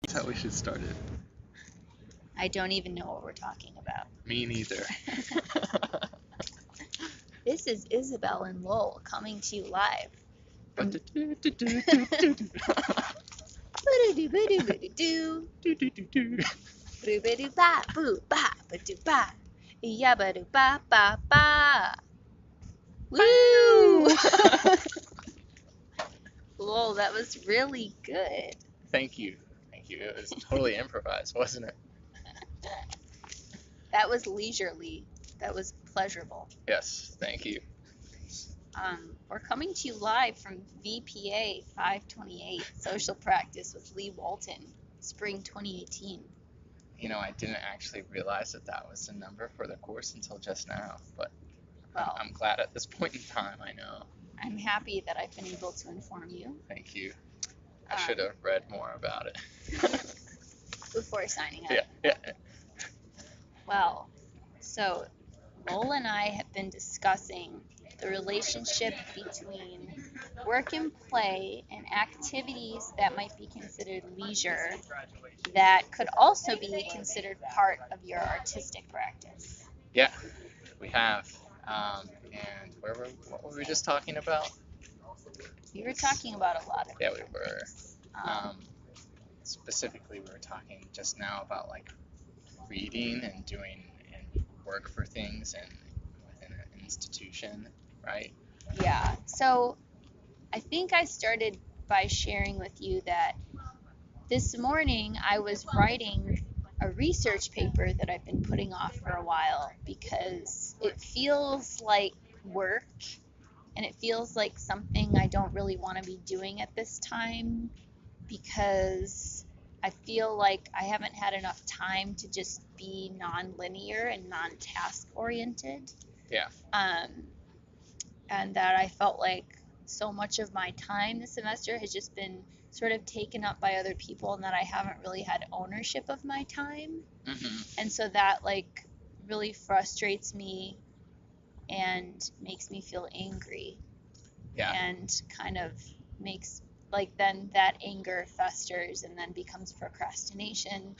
That's how we should start it. I don't even know what we're talking about. Me neither. This is Isabel and Lowell coming to you live. Woo! Lowell, that was really good. Thank you. Thank you. It was totally improvised, wasn't it? That was leisurely. That was pleasurable. Yes, thank you. We're coming to you live from VPA 528 Social Practice with Lee Walton, spring 2018. You know, I didn't actually realize that that was the number for the course until just now, but Well, I'm glad at this point in time I know. I'm happy that I've been able to inform you Thank you. I should have read more about it. before signing up. Yeah. Well, so Lowell and I have been discussing the relationship between work and play and activities that might be considered leisure that could also be considered part of your artistic practice. Yeah, we have. And what were we just talking about? We were talking about a lot of Yeah, we were. Um, Specifically, we were talking just now about like reading and doing and work for things and within an institution, right? yeah. So I think I started by sharing with you that this morning I was writing a research paper that I've been putting off for a while because it feels like work and it feels like something I don't really want to be doing at this time because I feel like I haven't had enough time to just be non-linear and non-task oriented. Yeah. And that I felt like so much of my time this semester has just been sort of taken up by other people and that I haven't really had ownership of my time. Mm-hmm. And so that like really frustrates me and makes me feel angry. Yeah. And kind of makes like then that anger festers and then becomes procrastination.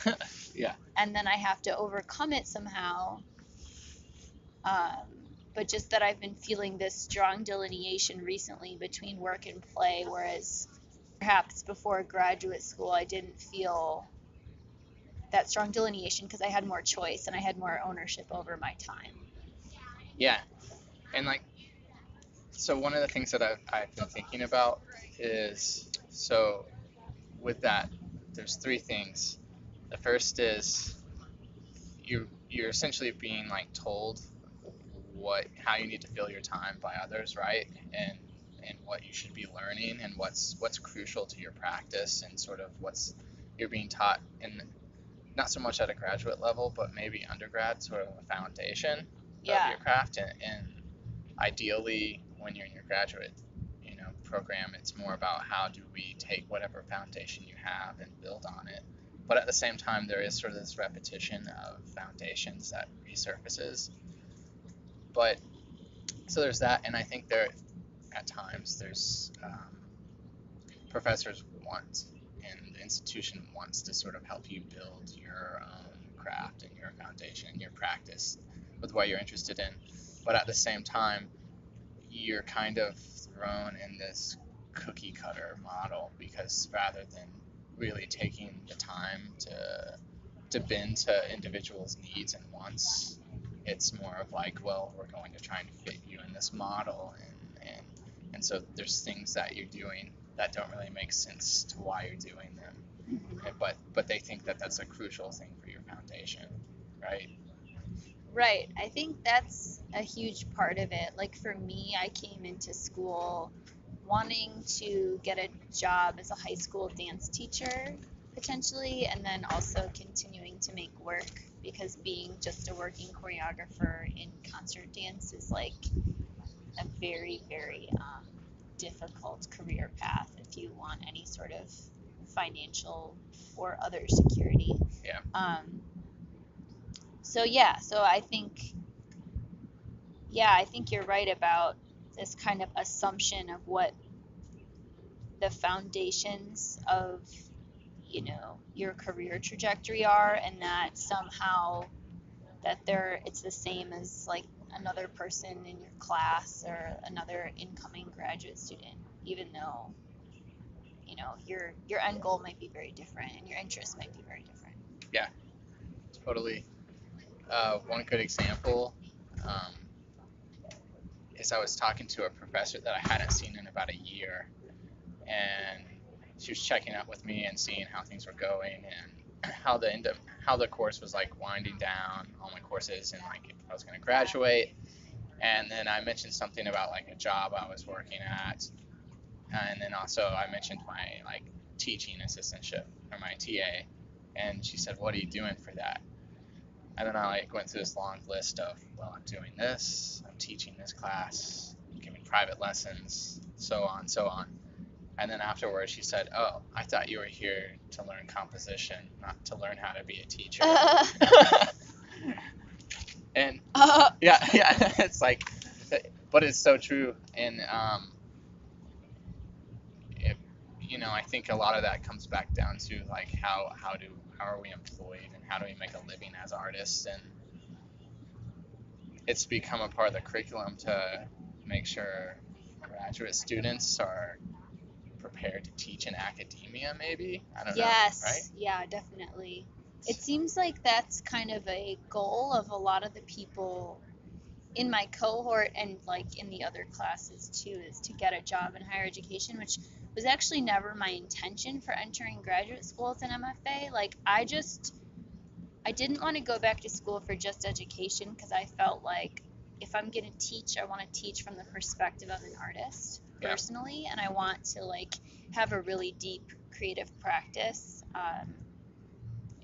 Yeah. And then I have to overcome it somehow. But just that I've been feeling this strong delineation recently between work and play, whereas perhaps before graduate school I didn't feel that strong delineation because I had more choice and I had more ownership over my time. Yeah. And like, so one of the things that I've been thinking about is, so with that, there's three things. The first is you're essentially being like told how you need to fill your time by others, right? And what you should be learning and what's crucial to your practice and sort of what's you're being taught in not so much at a graduate level, but maybe undergrad, sort of a foundation of your craft. And ideally, when you're in your graduate, program, it's more about how do we take whatever foundation you have and build on it. But at the same time, there is sort of this repetition of foundations that resurfaces. But so there's that, and I think there, at times, there's professors want and the institution wants to sort of help you build your own craft and your foundation and your practice with what you're interested in. But at the same time, you're kind of thrown in this cookie cutter model because rather than really taking the time to bend to individuals' needs and wants, it's more of like, well, we're going to try and fit you in this model, and so there's things that you're doing that don't really make sense to why you're doing them, but they think that that's a crucial thing for your foundation, right? Right. I think that's a huge part of it. Like for me, I came into school wanting to get a job as a high school dance teacher potentially, and then also continuing to make work because being just a working choreographer in concert dance is like a very, very difficult career path if you want any sort of financial or other security. Yeah. So I think you're right about this kind of assumption of what the foundations of your career trajectory are, and that somehow that it's the same as like another person in your class or another incoming graduate student, even though your end goal might be very different and your interests might be very different. Yeah, totally. One good example um, is I was talking to a professor that I hadn't seen in about a year, and she was checking up with me and seeing how things were going and how the course was like winding down, all my courses, and like if I was going to graduate. And then I mentioned something about like a job I was working at, and then also I mentioned my like teaching assistantship or my TA, and she said, "What are you doing for that?" And then I like went through this long list of, well, I'm doing this, I'm teaching this class, I'm giving private lessons, so on, so on. And then afterwards, she said, "Oh, I thought you were here to learn composition, not to learn how to be a teacher." And yeah, it's like, but it's so true. And it, I think a lot of that comes back down to like how are we employed and how do we make a living as artists, and it's become a part of the curriculum to make sure graduate students are prepared to teach in academia, maybe. I don't know, right? Yeah, definitely. It seems like that's kind of a goal of a lot of the people in my cohort and like in the other classes too, is to get a job in higher education, which was actually never my intention for entering graduate school as an MFA. Like I didn't want to go back to school for just education because I felt like if I'm going to teach, I want to teach from the perspective of an artist personally, and I want to like have a really deep creative practice,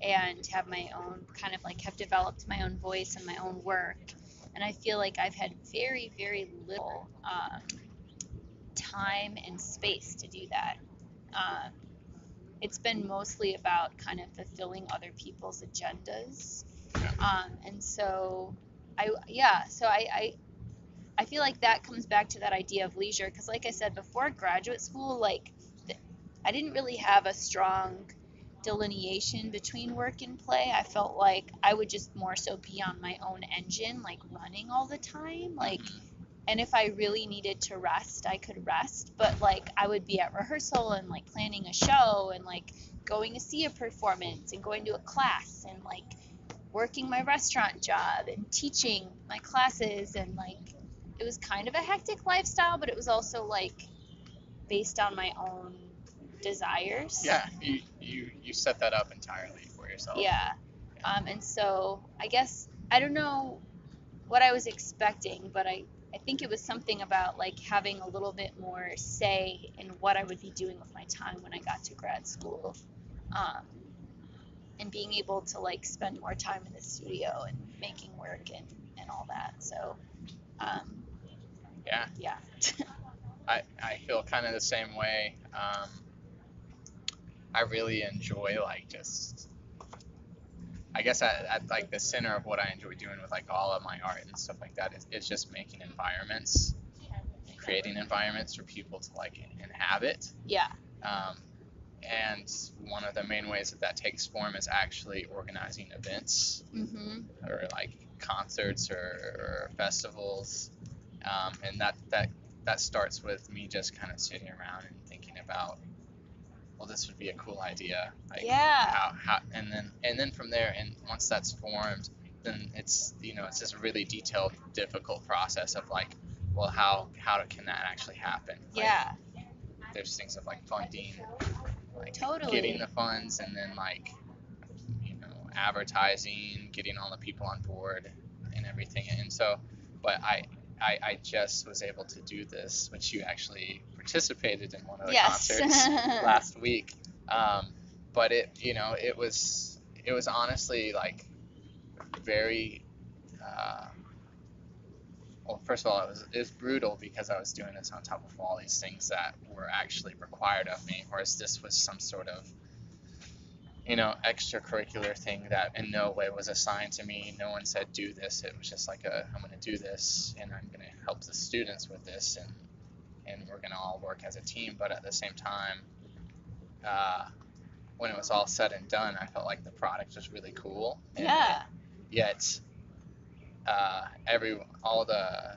and have my own kind of like have developed my own voice and my own work. And I feel like I've had very, very little time and space to do that. Um, it's been mostly about kind of fulfilling other people's agendas. And so I feel like that comes back to that idea of leisure, because like I said, before graduate school, like I didn't really have a strong delineation between work and play. I felt like I would just more so be on my own engine, like running all the time, like, and if I really needed to rest, I could rest, but like I would be at rehearsal and like planning a show and like going to see a performance and going to a class and like working my restaurant job and teaching my classes, and like it was kind of a hectic lifestyle, but it was also like based on my own desires. Yeah, you set that up entirely for yourself. Yeah. And so I guess I don't know what I was expecting, but I think it was something about like having a little bit more say in what I would be doing with my time when I got to grad school, um, and being able to like spend more time in the studio and making work and all that. So Yeah, yeah. I feel kind of the same way. I really enjoy like just, I guess at like the center of what I enjoy doing with like all of my art and stuff like that is just making environments, creating environments for people to like inhabit. Yeah. And one of the main ways that takes form is actually organizing events, or like concerts or festivals, and that starts with me just kind of sitting around and thinking about, well, this would be a cool idea, like how and then from there, and once that's formed, then it's it's this really detailed, difficult process of like, well, how can that actually happen? Like, there's things of like funding, like getting the funds, and then like advertising, getting all the people on board and everything. And so, but I just was able to do this, which you actually participated in one of the concerts last week. But it was honestly like very, well, first of all, it was brutal because I was doing this on top of all these things that were actually required of me, whereas this was some sort of extracurricular thing that in no way was assigned to me. No one said do this. It was just like I'm going to do this, and I'm going to help the students with this, and we're going to all work as a team. But at the same time, when it was all said and done, I felt like the product was really cool. And Yeah. yet, all the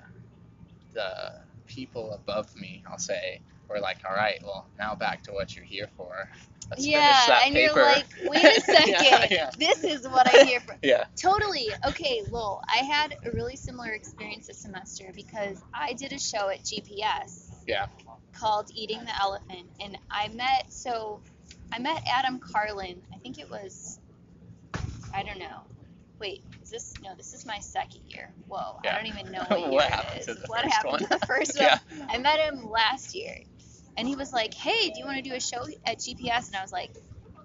people above me, I'll say, were like, all right, well, now back to what you're here for. Let's finish that And paper. you're like, wait a second, Yeah. this is what I'm here for. Yeah. Totally. Okay, Lowell, I had a really similar experience this semester because I did a show at GPS Yeah. called Eating the Elephant, and I met Adam Carlin. I think it was, I don't know. Wait, this is my second year. Whoa, Yeah. I don't even know what year What it happened is. to the What first happened one? to the first one? Yeah. I met him last year, and he was like, "Hey, do you want to do a show at GPS?" And I was like,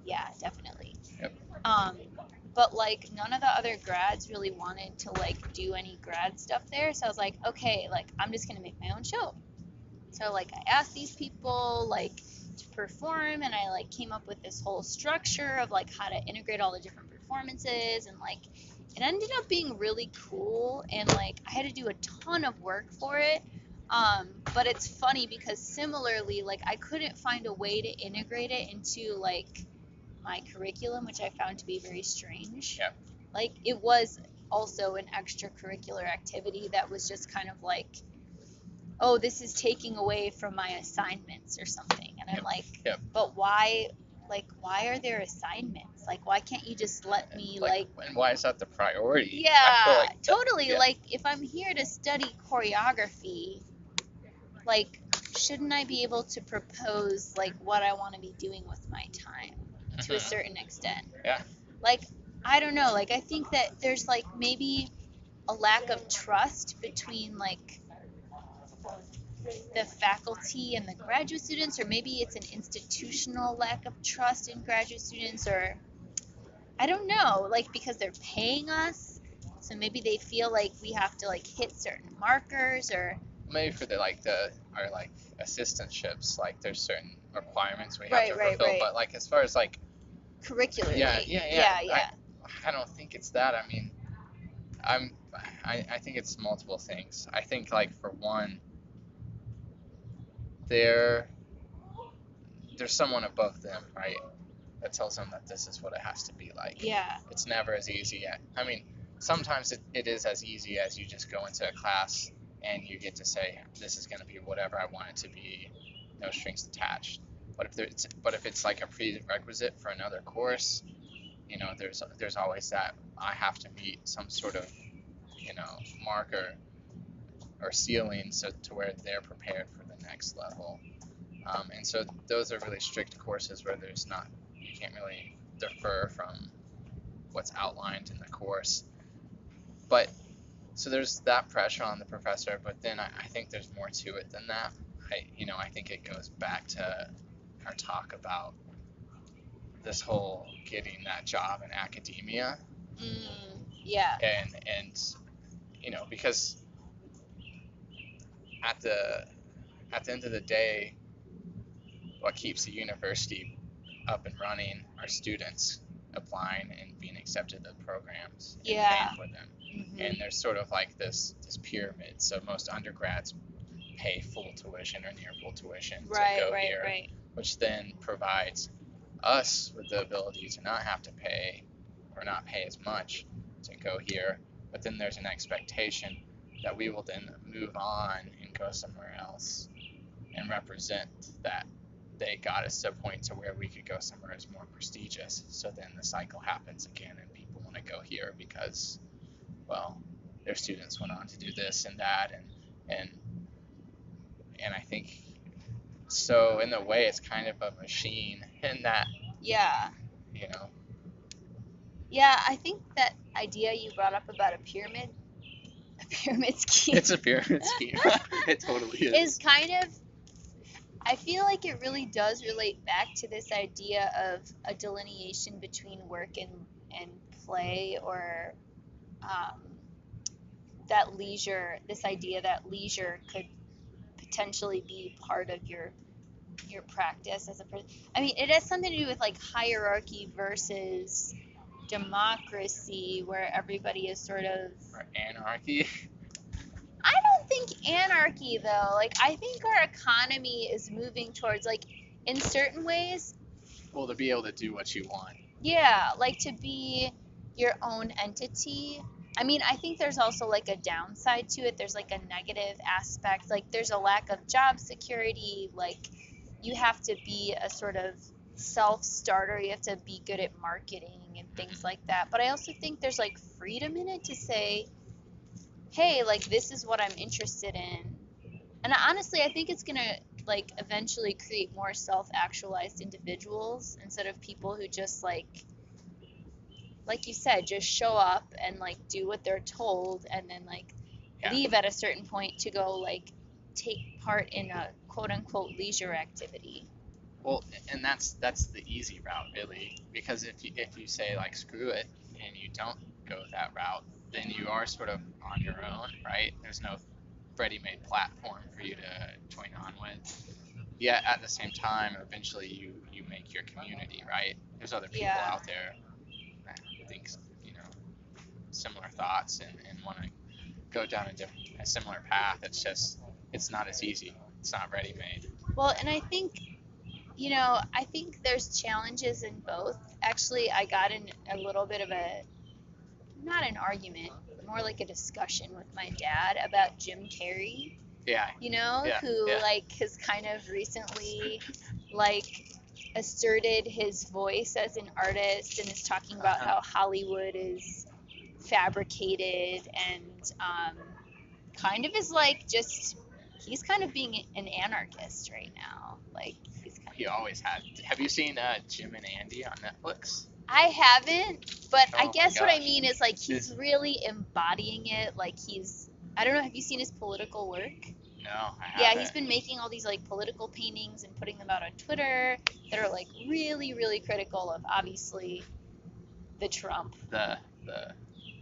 "Yeah, definitely." Yep. But like none of the other grads really wanted to like do any grad stuff there, so I was like, "Okay, like I'm just gonna make my own show." So like I asked these people like to perform, and I like came up with this whole structure of like how to integrate all the different performances, and like it ended up being really cool, and like I had to do a ton of work for it. But it's funny because similarly, like I couldn't find a way to integrate it into like my curriculum, which I found to be very strange. Yeah. Like it was also an extracurricular activity that was just kind of like, oh, this is taking away from my assignments or something. And I'm like, but why? Like, why are there assignments? Like, why can't you just let me like? And why is that the priority? Yeah, I feel like totally. yeah. Like, if I'm here to study choreography, like, shouldn't I be able to propose like what I want to be doing with my time to a certain extent? Yeah. Like, I don't know. Like, I think that there's like maybe a lack of trust between like the faculty and the graduate students, or maybe it's an institutional lack of trust in graduate students, or I don't know, like because they're paying us, so maybe they feel like we have to like hit certain markers, or maybe for our like assistantships, like there's certain requirements we have Right, to right, fulfill. right. But like as far as like curricularly. Yeah. I don't think it's that. I mean, I think it's multiple things. I think like for one, there's someone above them, right? That tells them that this is what it has to be like. Yeah. It's never as easy. I mean, sometimes it is as easy as you just go into a class and you get to say, this is going to be whatever I want it to be, no strings attached. But if it's like a prerequisite for another course, you know, there's always that I have to meet some sort of, you know, marker or ceiling so to where they're prepared for the next level. And so those are really strict courses where you can't really defer from what's outlined in the course. But so there's that pressure on the professor, but then I think there's more to it than that. I think it goes back to our talk about this whole getting that job in academia. Yeah. And because at the end of the day, what keeps the university up and running are students applying and being accepted to programs and paying for them. Mm-hmm. And there's sort of like this pyramid. So most undergrads pay full tuition or near full tuition to go here, which then provides us with the ability to not have to pay or not pay as much to go here. But then there's an expectation that we will then move on and go somewhere else and represent that they got us to a point to where we could go somewhere that's more prestigious. So then the cycle happens again, and people want to go here because, well, their students went on to do this and that, and I think so. In a way, it's kind of a machine in that. Yeah. You know. Yeah, I think that idea you brought up about a pyramid scheme. It's a pyramid scheme. It totally is. Is kind of, I feel like it really does relate back to this idea of a delineation between work and play, or that leisure, this idea that leisure could potentially be part of your practice as a person. I mean, it has something to do with like hierarchy versus democracy, where everybody is sort of, or anarchy. I don't think anarchy though. Like I think our economy is moving towards, like, in certain ways Well, to be able to do what you want. Yeah, like to be your own entity. I mean, I think there's also like a downside to it. There's like a negative aspect. Like there's a lack of job security. Like you have to be a sort of self-starter. You have to be good at marketing and things like that. But I also think there's like freedom in it to say, hey, like this is what I'm interested in. And honestly, I think it's gonna like eventually create more self-actualized individuals instead of people who just like you said, just show up and like do what they're told and then like Yeah. leave at a certain point to go like take part in a quote unquote leisure activity. Well, and that's the easy route, really, because if you say like screw it and you don't go that route, then you are sort of on your own, right? There's no ready-made platform for you to join on with. Yet at the same time, eventually you make your community, right? There's other people Yeah. out there that think, you know, similar thoughts and want to go down a similar path. It's just it's not as easy. It's not ready-made. Well, and I think there's challenges in both. Actually, I got in a little bit of a, not an argument, more like a discussion with my dad about Jim Carrey, Yeah. who Yeah. like has kind of recently like asserted his voice as an artist and is talking about how Hollywood is fabricated and kind of is like just he's kind of being an anarchist right now. Like he's kind He always had. Have you seen Jim and Andy on Netflix? I haven't, but I Oh guess my what I gosh. mean is like he's really embodying it. Like I don't know, have you seen his political work? No, I Yeah, haven't. he's been making all these like political paintings and putting them out on Twitter that are like really, really critical of obviously the Trump, The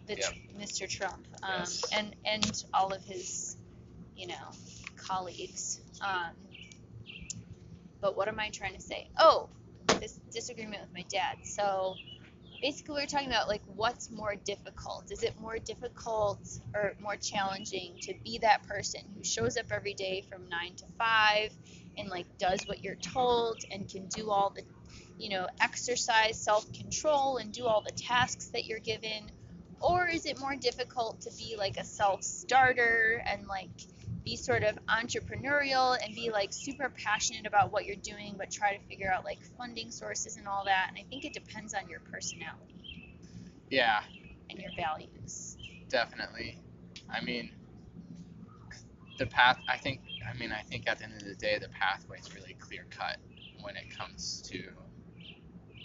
Yep. Mr. Trump, Yes. and all of his, colleagues. But what am I trying to say? Oh, this disagreement with my dad. So basically we were talking about like what's more difficult. Is it more difficult or more challenging to be that person who shows up every day from 9 to 5 and like does what you're told and can do all the exercise self-control and do all the tasks that you're given, or is it more difficult to be like a self-starter and like be sort of entrepreneurial and be like super passionate about what you're doing but try to figure out like funding sources and all that? And I think it depends on your personality. Yeah. And your values. Definitely. I mean, the path. I think at the end of the day, the pathway is really clear cut when it comes to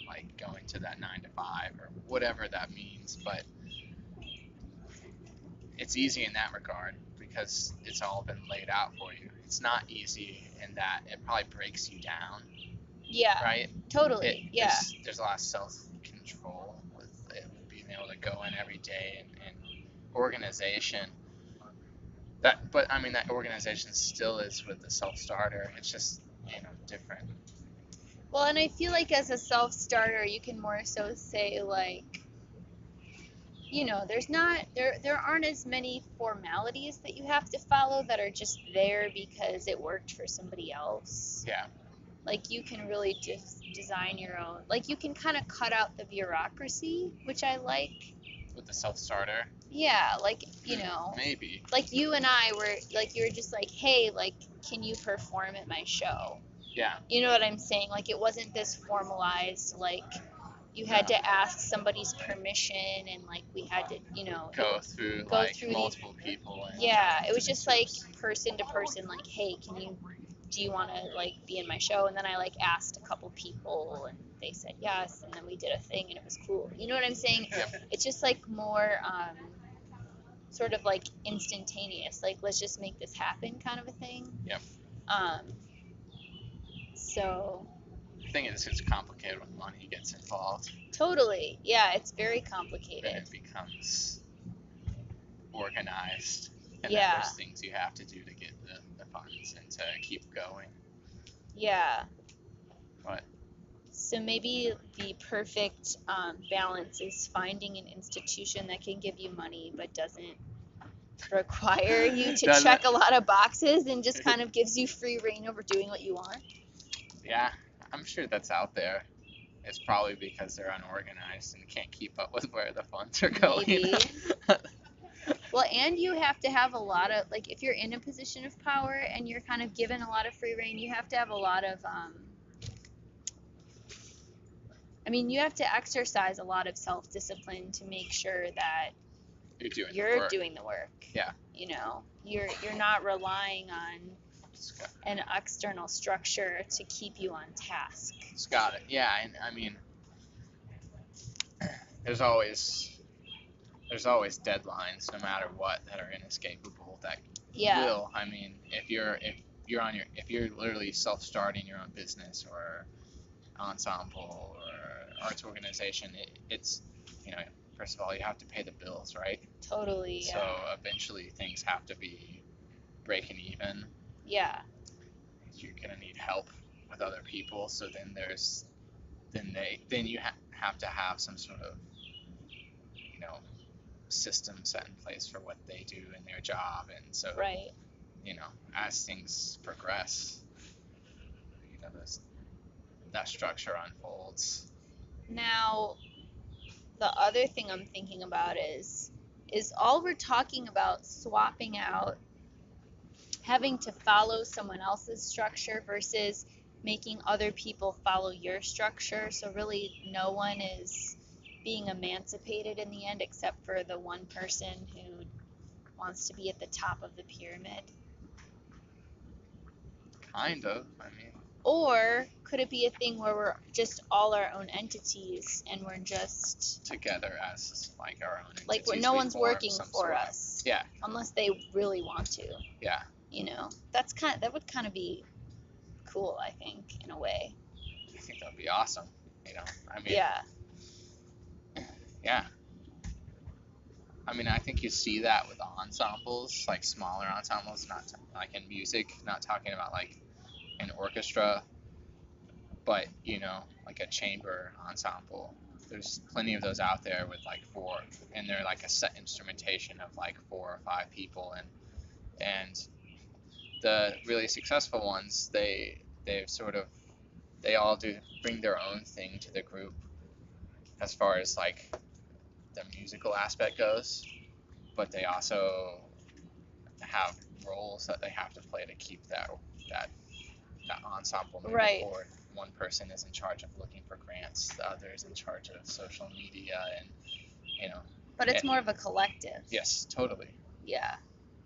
like going to that 9 to 5 or whatever that means. But it's easy in that regard because it's all been laid out for you. It's not easy in that it probably breaks you down. Yeah. Right? Totally. Yeah. There's a lot of self-control with it, being able to go in every day and organization. That organization still is with the self-starter. It's just, different. Well, and I feel like as a self-starter, you can more so say like, there aren't as many formalities that you have to follow that are just there because it worked for somebody else. Yeah. Like you can really just design your own. Like you can kind of cut out the bureaucracy, which I like. With the self-starter. Yeah, like Maybe. Like you and I were like you were just like, hey, like, can you perform at my show? Yeah. You know what I'm saying? Like it wasn't this formalized like you had to ask somebody's permission and like we had to go through multiple people. And yeah, it was just like person to person, like, hey, do you want to like be in my show? And then I like asked a couple people and they said yes, and then we did a thing and it was cool. You know what I'm saying? Yep. It's just like more sort of like instantaneous, like let's just make this happen kind of a thing. Yep. So I think it's complicated when money gets involved. Totally. Yeah, it's very complicated. Then it becomes organized. And yeah. then there's things you have to do to get the funds and to keep going. Yeah. What? So maybe the perfect balance is finding an institution that can give you money but doesn't require you to check a lot of boxes and just kind of gives you free reign over doing what you want. Yeah, I'm sure that's out there. it's probably because they're unorganized and can't keep up with where the funds are going. Maybe. Well, and you have to have a lot of, like, if you're in a position of power and you're kind of given a lot of free reign, you have to have a lot of, you have to exercise a lot of self-discipline to make sure that you're doing the work. Yeah. You know, you're not relying on an external structure to keep you on task. It's got it. Yeah, and I mean, there's always deadlines, no matter what, that are inescapable. That will. I mean, if you're literally self-starting your own business or ensemble or arts organization, it's first of all, you have to pay the bills, right? Totally. So eventually things have to be breaking even. Yeah. You're gonna need help with other people. So then you have to have some sort of system set in place for what they do in their job, and so right. As things progress, that structure unfolds. Now, the other thing I'm thinking about is all we're talking about swapping out having to follow someone else's structure versus making other people follow your structure. So really no one is being emancipated in the end except for the one person who wants to be at the top of the pyramid. Kind of, I mean. Or could it be a thing where we're just all our own entities and we're just together as like our own entities? Like no one's working for us. Yeah. Unless they really want to. Yeah. That would kind of be cool, I think, in a way. I think that would be awesome. I mean. Yeah. Yeah. I mean, I think you see that with ensembles, like smaller ensembles, not like in music, not talking about like an orchestra, but like a chamber ensemble. There's plenty of those out there with like four, and they're like a set instrumentation of like 4 or 5 people, and the really successful ones, they all bring their own thing to the group as far as like the musical aspect goes, but they also have roles that they have to play to keep that ensemble moving forward. One person is in charge of looking for grants, the other is in charge of social media, and But it's more of a collective. Yes, totally. Yeah.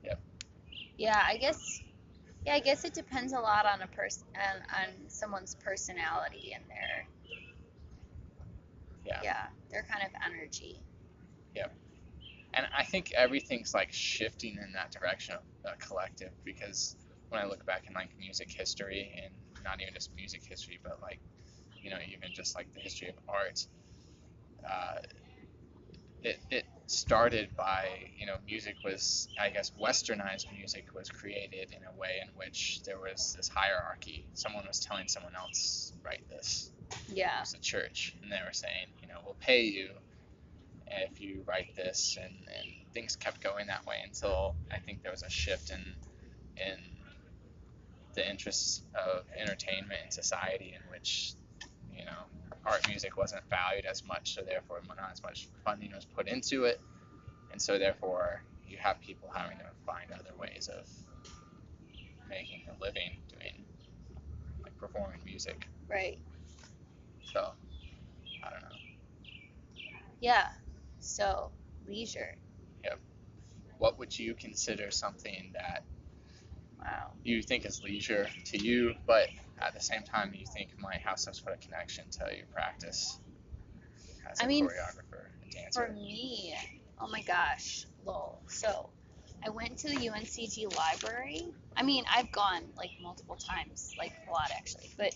Yep. Yeah, I guess it depends a lot on on someone's personality and their kind of energy. Yep. And I think everything's like shifting in that direction of a collective, because when I look back in like music history, and not even just music history, but like even just like the history of art, it started by music was, I guess, westernized music was created in a way in which there was this hierarchy. Someone was telling someone else, write this. Yeah. It was the church, and they were saying, we'll pay you if you write this, and things kept going that way until I think there was a shift in the interests of entertainment and society, in which art music wasn't valued as much, so therefore not as much funding was put into it, and so therefore you have people having to find other ways of making a living doing like performing music. Right. So I don't know. Yeah. So leisure. Yep. What would you consider something that you think is leisure to you, but at the same time you think might have some sort of connection to your practice as a choreographer and dancer? For me, oh my gosh, lol. So I went to the UNCG library. I've gone like multiple times, like a lot actually, but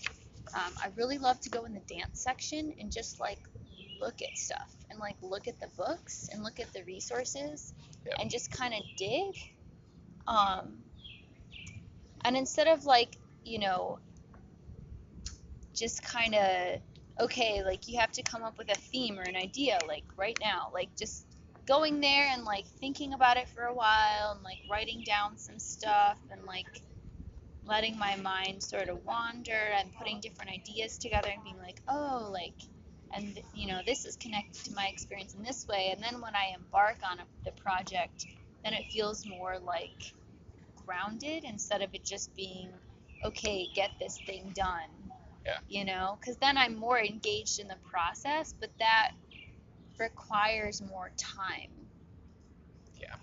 I really love to go in the dance section and just like look at stuff and like look at the books and look at the resources. Yep. And just kind of dig. And instead of like, just kind of, okay, like you have to come up with a theme or an idea, like right now, like just going there and like thinking about it for a while and like writing down some stuff and like letting my mind sort of wander and putting different ideas together and being like, oh, like, and this is connected to my experience in this way. And then when I embark on the project, then it feels more like grounded instead of it just being, okay, get this thing done. Yeah. Because then I'm more engaged in the process, but that requires more time. Yeah.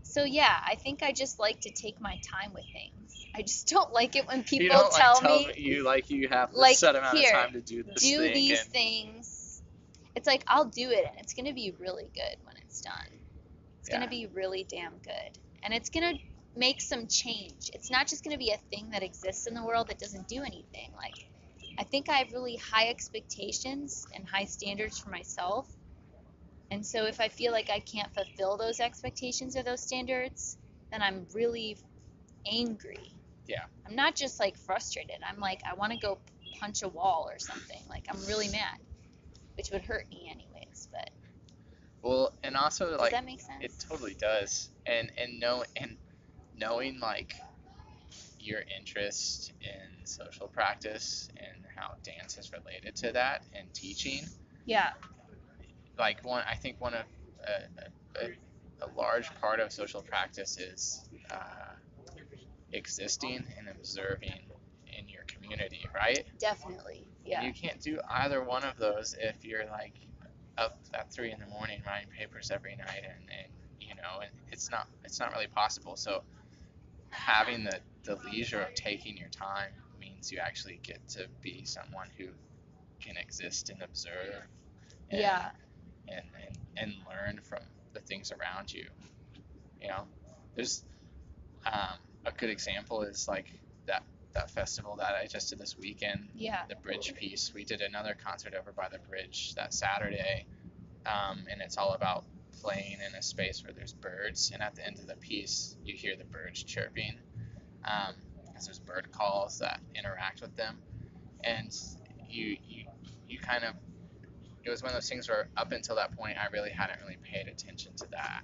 So yeah, I think I just like to take my time with things. I just don't like it when You people don't like tell tell me, you like you have this like, set amount of here, time to do this do thing, these and things. It's like, I'll do it, and it's going to be really good when it's done. It's going yeah, to be really damn good. And it's going to make some change. It's not just going to be a thing that exists in the world that doesn't do anything. Like, I think I have really high expectations and high standards for myself. And so if I feel like I can't fulfill those expectations or those standards, then I'm really angry. yeah. I'm not just like frustrated. I'm like, I want to go punch a wall or something. Like, I'm really mad, which would hurt me anyways. But Well, and also does like that make it sense? totally does, and knowing like your interest in social practice and how dance is related to that and teaching. Yeah. Like I think one of a large part of social practice is existing and observing in your community, right? Definitely. And Yeah. you can't do either one of those if you're like up at 3 in the morning writing papers every night, and and it's not really possible. So having the leisure of taking your time means you actually get to be someone who can exist and observe and Yeah. and learn from the things around you. You know, there's a good example is like that festival that I just did this weekend, Yeah. the bridge piece. We did another concert over by the bridge that Saturday, and it's all about playing in a space where there's birds. And at the end of the piece, you hear the birds chirping, because there's bird calls that interact with them. And you kind of, it was one of those things where up until that point, I really hadn't really paid attention to that.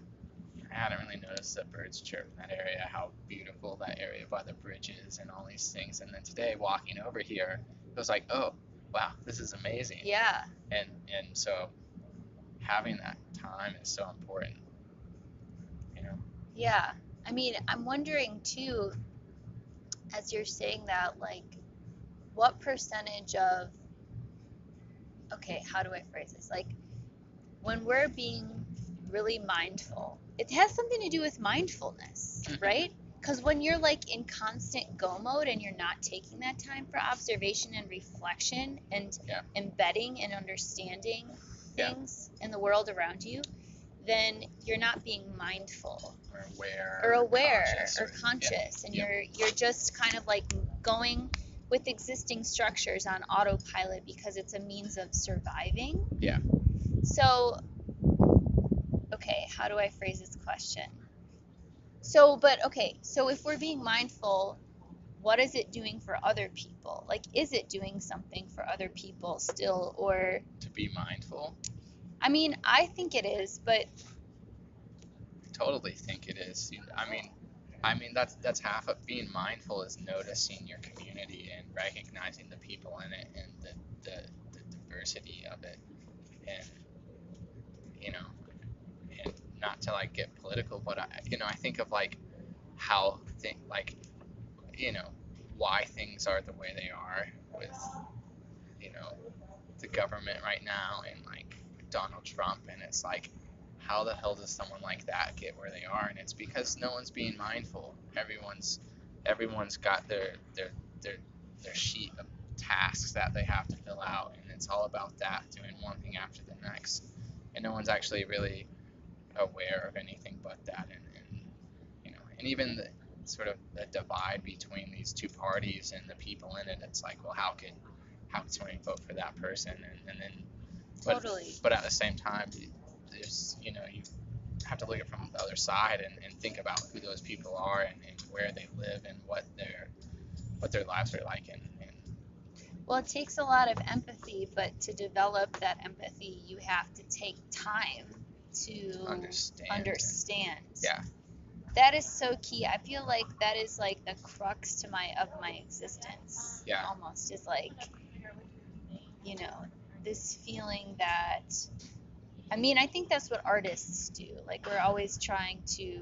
I hadn't really noticed that birds chirp in that area, how beautiful that area by the bridge is, and all these things. And then today, walking over here, it was like, oh, wow, this is amazing. Yeah. And so having that time is so important, you know. Yeah. I mean, I'm wondering too, as you're saying that, like, what percentage of, okay, how do I phrase this? Like, when we're being really mindful, it has something to do with mindfulness, right? Because when you're like in constant go mode and you're not taking that time for observation and reflection and embedding and understanding things in the world around you, then you're not being mindful or aware conscious, or conscious, and you're just kind of like going with existing structures on autopilot because it's a means of surviving. Yeah. So, okay, how do I phrase this question? So if we're being mindful, what is it doing for other people? Like, is it doing something for other people still, or To be mindful? I mean, I think it is, but I totally think it is. I mean that's half of being mindful, is noticing your community and recognizing the people in it and the diversity of it, and you know and not to like get political, but I think of like how like you know why things are the way they are with you know the government right now, and like Donald Trump, and it's like, how the hell does someone like that get where they are? And it's because no one's being mindful. Everyone's got their sheet of tasks that they have to fill out, and it's all about that, doing one thing after the next, and no one's actually really aware of anything but that. And even the sort of the divide between these two parties and the people in it, it's like, well, how can somebody vote for that person? And then totally. but at the same time, there's you have to look at it from the other side, and think about who those people are, and where they live, and what their lives are like, and Well, it takes a lot of empathy, but to develop that empathy, you have to take time. to understand. Yeah. That is so key. I feel like that is like the crux to my existence. Yeah. Almost is like, you know, this feeling that, I mean, I think that's what artists do. Like, we're always trying to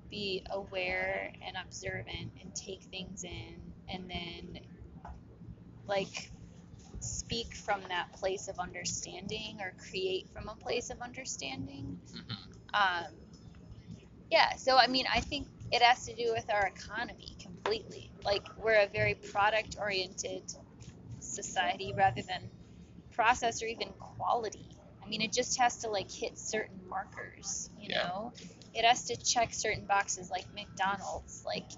be aware and observant and take things in, and then like speak from that place of understanding or create from a place of understanding. Mm-hmm. Yeah, so I mean, I think it has to do with our economy completely. Like, we're a very product oriented society rather than process or even quality. I mean, it just has to like hit certain markers, you know? It has to check certain boxes, like McDonald's. Like,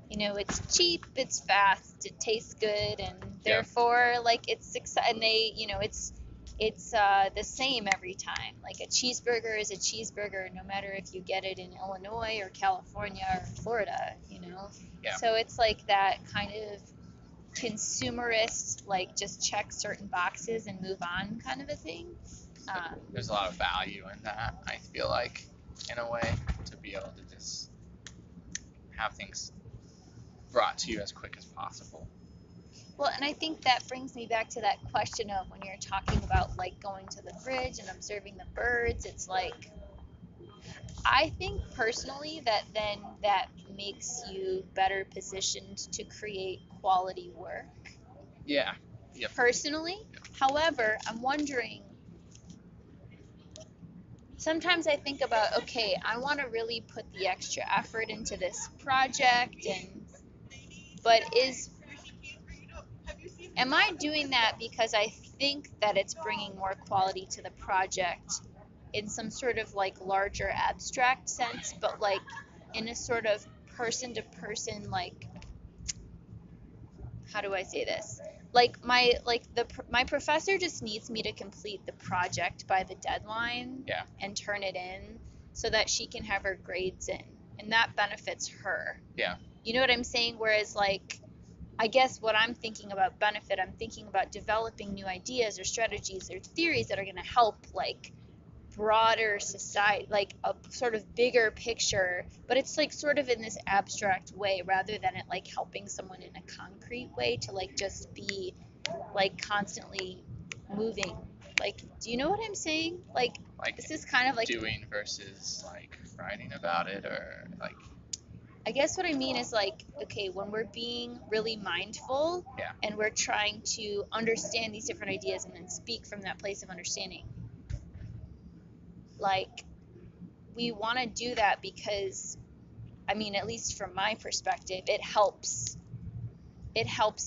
you know, it's cheap, it's fast, it tastes good, and therefore, like, it's and they, you know, it's the same every time. Like, a cheeseburger is a cheeseburger, no matter if you get it in Illinois or California or Florida, you know. Yeah. So it's like that kind of consumerist, like, just check certain boxes and move on kind of a thing. There's a lot of value in that, I feel like, in a way, to be able to just have things brought to you as quick as possible. Well, and I think that brings me back to that question of when you're talking about like going to the bridge and observing the birds. It's like, I think personally that then that makes you better positioned to create quality work. Yeah. Yep. Personally. However, I'm wondering, sometimes I think about, okay, I want to really put the extra effort into this project, but am I doing that because I think that it's bringing more quality to the project in some sort of like larger abstract sense, but like in a sort of person to person, like, how do I say this? Like, my professor just needs me to complete the project by the deadline and turn it in so that she can have her grades in, and that benefits her. Yeah. You know what I'm saying? Whereas, like, I guess what I'm thinking about benefit, I'm thinking about developing new ideas or strategies or theories that are going to help, like, broader society, like a sort of bigger picture, but it's like sort of in this abstract way rather than it like helping someone in a concrete way to like just be like constantly moving. Like, do you know what I'm saying? Like this is kind of like doing versus like writing about it, or like, I guess what I mean is like, okay, when we're being really mindful and we're trying to understand these different ideas and then speak from that place of understanding, like, we want to do that because, I mean, at least from my perspective, it helps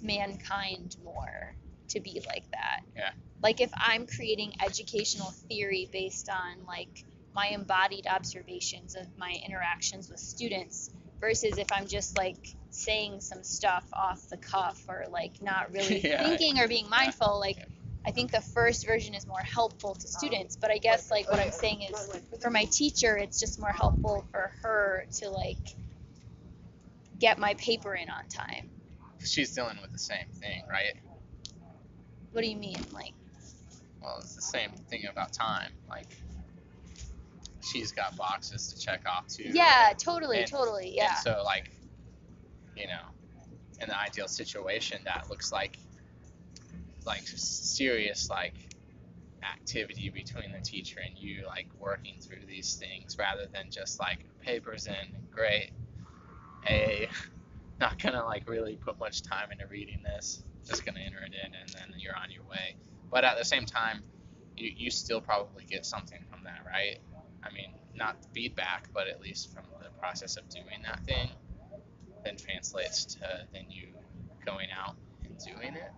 mankind more to be like that. Yeah. Like, if I'm creating educational theory based on like my embodied observations of my interactions with students versus if I'm just like saying some stuff off the cuff or like not really thinking or being mindful, like I think the first version is more helpful to students, but I guess like what I'm saying is for my teacher, it's just more helpful for her to like get my paper in on time. She's dealing with the same thing, right? What do you mean? Like, well, it's the same thing about time. Like, she's got boxes to check off too. Yeah, totally. Yeah. And so, like, you know, in the ideal situation, that looks like serious like activity between the teacher and you, like working through these things rather than just like papers in, great, not gonna like really put much time into reading this, just gonna enter it in and then you're on your way. But at the same time, you still probably get something from that, right? I mean, not feedback, but at least from the process of doing that thing, then translates to then you going out and doing it.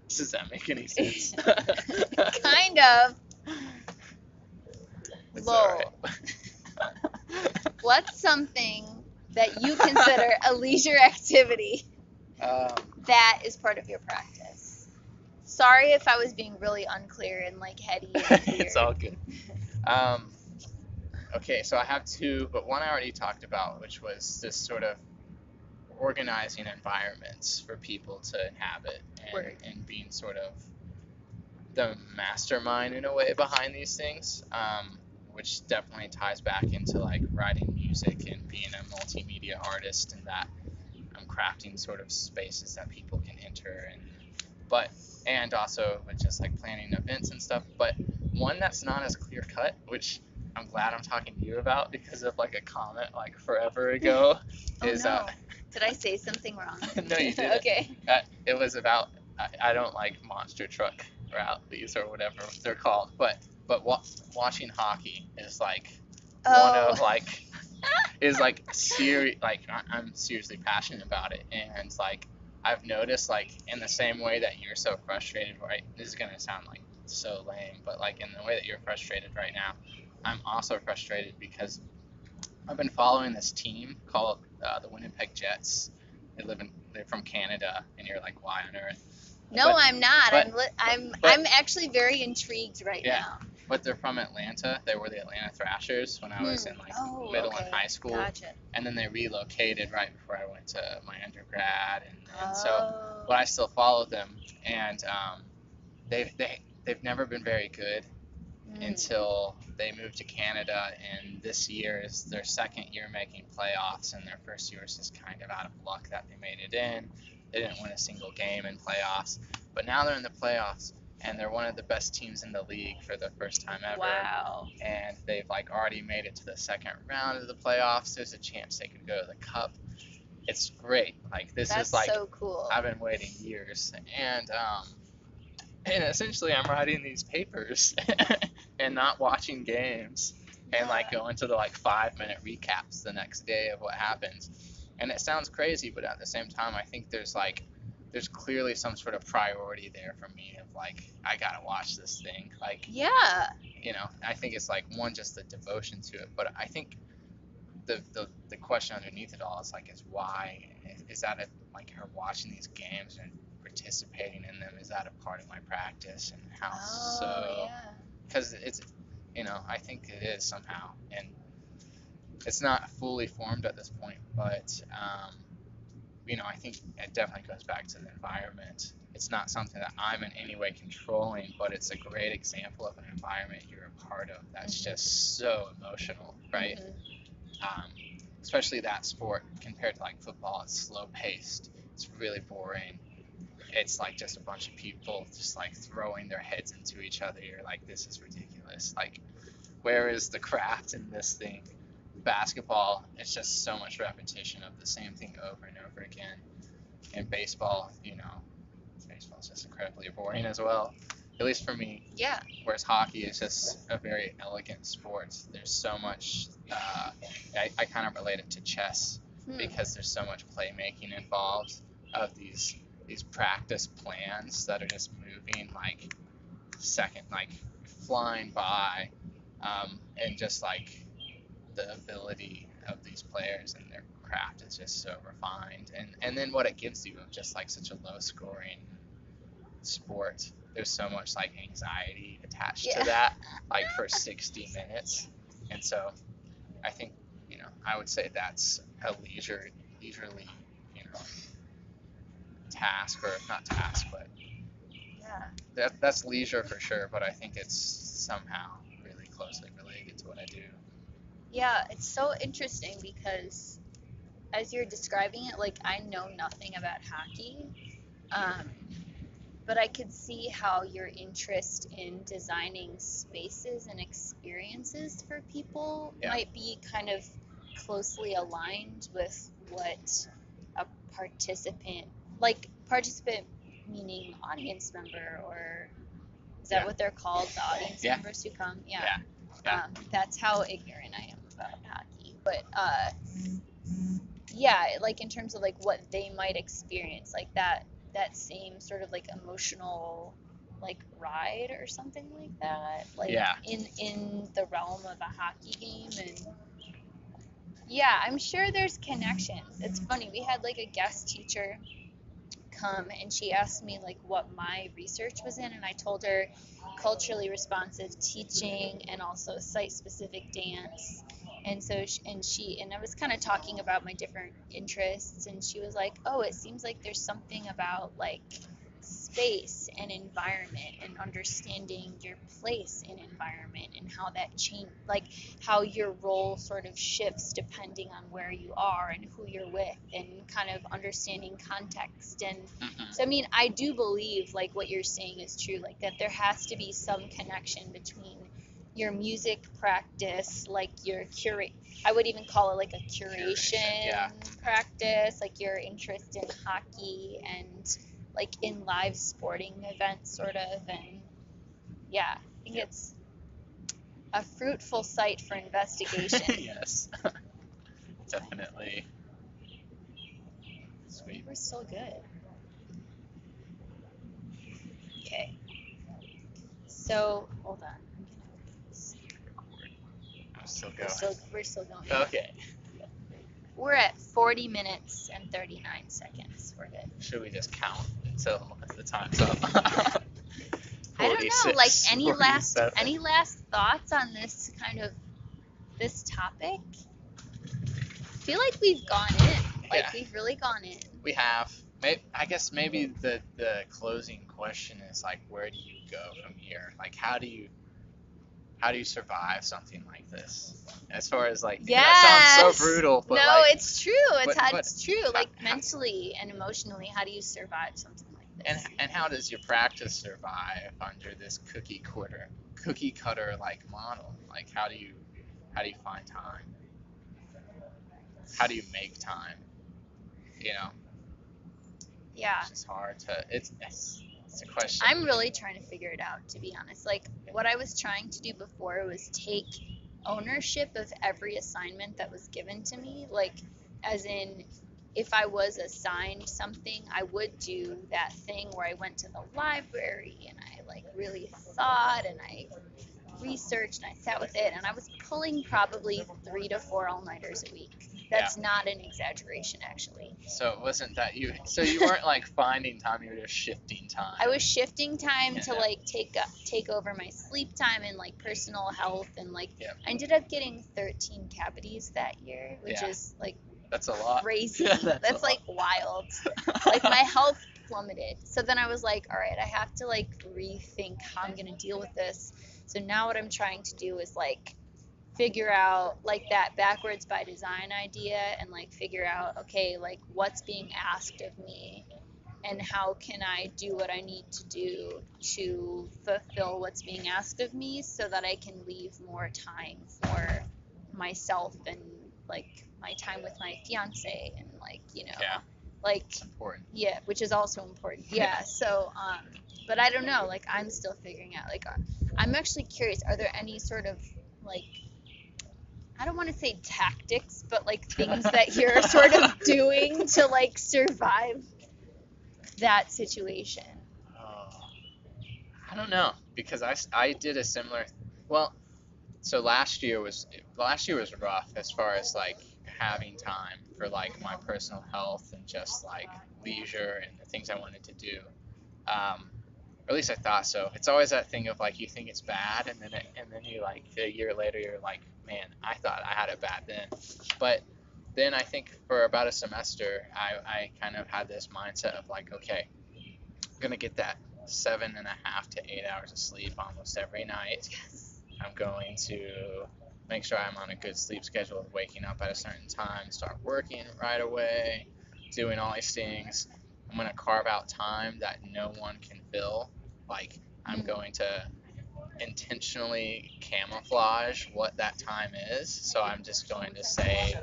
Does that make any sense? Kind of. Lol. What's something that you consider a leisure activity that is part of your practice? Sorry if I was being really unclear and like heady and weird. It's all good. Okay, so I have two, but one I already talked about, which was this sort of organizing environments for people to inhabit and being sort of the mastermind in a way behind these things. which definitely ties back into like writing music and being a multimedia artist, and that I'm crafting sort of spaces that people can enter, but and also with just like planning events and stuff. But one that's not as clear cut, which I'm glad I'm talking to you about because of like a comment like forever ago, Oh is no. Did I say something wrong? no, you didn't. Okay. It was about I don't like monster truck rallies or whatever they're called, but watching hockey is like one Oh. of like is like serious. Like I'm seriously passionate about it, and like I've noticed like in the same way that you're so frustrated, right? This is gonna sound like so lame, but like in the way that you're frustrated right now, I'm also frustrated because I've been following this team called the Winnipeg Jets. They're from Canada, and you're like, why on earth? No, But I'm not. but I'm actually very intrigued right yeah, now. but they're from Atlanta. They were the Atlanta Thrashers when I was in like Oh, middle okay. and high school, Gotcha. and then they relocated right before I went to my undergrad, and so Oh. but I still follow them, and they've never been very good until they moved to Canada, and this year is their second year making playoffs, and their first year was just kind of out of luck that they made it in. They didn't win a single game in playoffs, but now they're in the playoffs, and they're one of the best teams in the league for the first time ever. Wow. And they've like already made it to the second round of the playoffs. There's a chance they could go to the cup. It's great. Like this That's is like so cool. I've been waiting years, and essentially I'm writing these papers and not watching games and like going to the like 5 minute recaps the next day of what happens. And it sounds crazy, but at the same time I think there's clearly some sort of priority there for me of like I gotta watch this thing. Like Yeah. I think it's like one, just the devotion to it, but I think the question underneath it all is like is why is that like her watching these games and participating in them, is that a part of my practice, and how so, Yeah. because it's I think it is somehow, and it's not fully formed at this point, but I think it definitely goes back to the environment. It's not something that I'm in any way controlling, but it's a great example of an environment you're a part of that's just so emotional, right? Um, Especially that sport compared to like football, it's slow paced, it's really boring. It's like just a bunch of people just like throwing their heads into each other. You're like, this is ridiculous. Like, where is the craft in this thing? Basketball, it's just so much repetition of the same thing over and over again. And baseball, baseball's just incredibly boring as well, at least for me. Yeah. Whereas hockey is just a very elegant sport. There's so much. I kind of relate it to chess because there's so much playmaking involved of these practice plans that are just moving like flying by, and just like the ability of these players and their craft is just so refined, and then what it gives you of just like such a low scoring sport. There's so much like anxiety attached to that, like for 60 minutes. And so I think, I would say that's a leisurely, task, or not task, but that's leisure for sure. But I think it's somehow really closely related to what I do. Yeah, it's so interesting because as you're describing it, like I know nothing about hockey, um, but I could see how your interest in designing spaces and experiences for people might be kind of closely aligned with what a participant meaning audience member, or is that what they're called, the audience members who come? That's how ignorant I am about hockey. But like in terms of like what they might experience, like that same sort of like emotional like ride or something like that, like in the realm of a hockey game. And I'm sure there's connections. It's funny, we had like a guest teacher come and she asked me like what my research was in, and I told her culturally responsive teaching and also site specific dance. And so and I was kind of talking about my different interests, and she was like, oh, it seems like there's something about like space and environment and understanding your place in environment and how that change, like how your role sort of shifts depending on where you are and who you're with, and kind of understanding context. And so I mean, I do believe like what you're saying is true, like that there has to be some connection between your music practice, like your curate, I would even call it like a curation practice, like your interest in hockey and like in live sporting events sort of. And yeah, I think it's a fruitful site for investigation. Yes. Definitely. Sweet. We're so good. Okay. So hold on. I'm still going. We're still going. Okay. We're at 40 minutes and 39 seconds. We're good. Should we just count until the time's up? I don't know. Like any 47. last thoughts on this kind of this topic? I feel like we've gone in. Like we've really gone in. We have. I guess maybe the closing question is like, where do you go from here? Like, how do you survive something like this? As far as like, that sounds so brutal, but no, like, it's true. It's true. Like mentally and emotionally, how do you survive something like this? And how does your practice survive under this cookie cutter like model? Like, how do you find time? How do you make time? You know? Yeah. It's just hard to. It's a question. I'm really trying to figure it out, to be honest. Like, what I was trying to do before was take ownership of every assignment that was given to me. Like, as in, if I was assigned something, I would do that thing where I went to the library and I, like, really thought and I researched and I sat with it, and I was pulling probably 3 to 4 all-nighters a week. That's not an exaggeration, actually. So it wasn't that you. So you weren't like finding time; you were just shifting time. I was shifting time to like take over my sleep time and like personal health, and like I ended up getting 13 cavities that year, which is like that's a lot. Crazy. That's like wild. Like my health plummeted. So then I was like, all right, I have to like rethink how I'm gonna deal with this. So now what I'm trying to do is like figure out like that backwards by design idea, and like figure out, okay, like what's being asked of me and how can I do what I need to do to fulfill what's being asked of me, so that I can leave more time for myself and like my time with my fiance and like, you know, like it's important. Yeah, which is also important. Yeah. So but I don't know, like I'm still figuring out, like I'm actually curious, are there any sort of like, I don't want to say tactics, but like things that you're sort of doing to like survive that situation? I don't know, because I did a similar. Well, so last year was rough as far as like having time for like my personal health and just like leisure and the things I wanted to do. Or at least I thought so. It's always that thing of like you think it's bad, and then you like a year later you're like, man, I thought I had it bad then. But then I think for about a semester I kind of had this mindset of like, okay, I'm gonna get that 7.5 to 8 hours of sleep almost every night. I'm going to make sure I'm on a good sleep schedule of waking up at a certain time, start working right away, doing all these things. I'm going to carve out time that no one can fill. Like, I'm going to intentionally camouflage what that time is. So I'm just going to say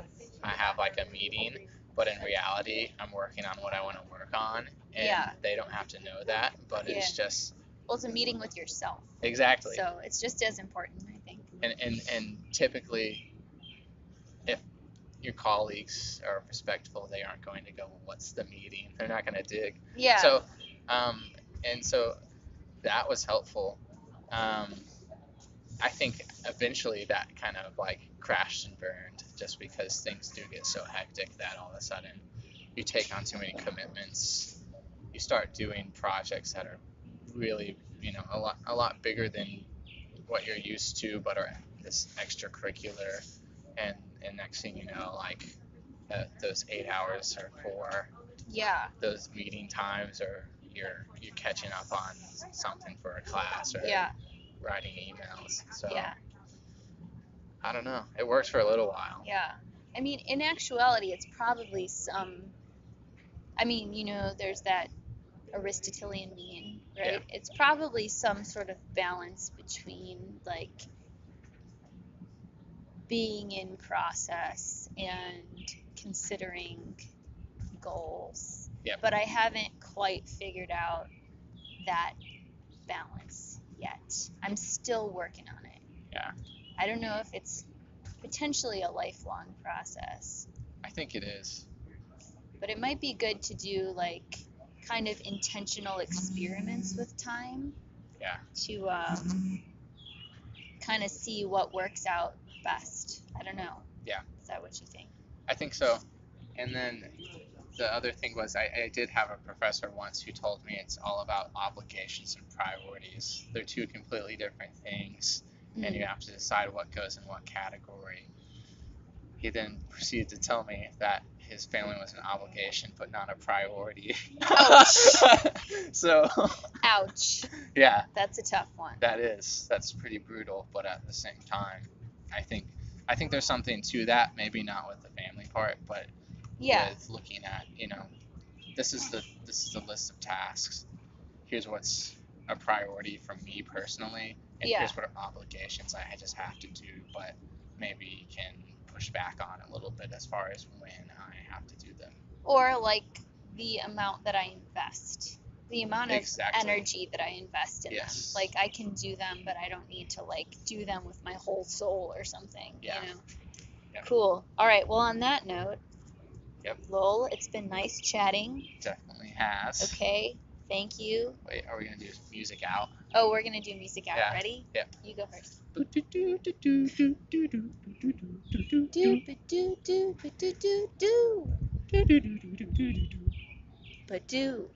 I have like a meeting, but in reality, I'm working on what I want to work on. And they don't have to know that, but it's just... Well, it's a meeting with yourself. Exactly. So it's just as important, I think. And typically, if your colleagues are respectful, they aren't going to go, well, what's the meeting? They're not going to dig. Yeah. So, and so that was helpful. I think eventually that kind of like crashed and burned, just because things do get so hectic that all of a sudden you take on too many commitments. You start doing projects that are really, you know, a lot bigger than what you're used to, but are this extracurricular, and next thing you know, like those 8 hours are for those meeting times, or you're catching up on something for a class or Yeah. writing emails. So Yeah. I don't know. It works for a little while. Yeah. I mean, in actuality, it's probably some. I mean, there's that Aristotelian mean, right? Yeah. It's probably some sort of balance between like being in process and considering goals. Yep. But I haven't quite figured out that balance yet. I'm still working on it. Yeah. I don't know if it's potentially a lifelong process, I think it is. but it might be good to do like kind of intentional experiments with time Yeah. to kind of see what works out best. I don't know. Yeah. Is that what you think? I think so. And then the other thing was I did have a professor once who told me it's all about obligations and priorities. They're two completely different things, and you have to decide what goes in what category. He then proceeded to tell me that his family was an obligation but not a priority. Ouch. So, Ouch. yeah, That's a tough one. that's pretty brutal, but at the same time, I think there's something to that, maybe not with the family part, but Yeah. with looking at, this is the list of tasks. Here's what's a priority for me personally, and Yeah. here's what obligations I just have to do, but maybe can push back on a little bit as far as when I have to do them. Or like the amount that I invest, the amount of Exactly. energy that I invest in Yes. them. Like I can do them, but I don't need to like do them with my whole soul or something. Yeah. Yep. Cool. All right. Well, on that note, Yep. Lowell, it's been nice chatting. Definitely has. Okay. Thank you. Wait, are we gonna do music out? Oh, we're gonna do music out. Yeah. Ready? Yeah. You go first. Do Do do do do do do do do do. But do.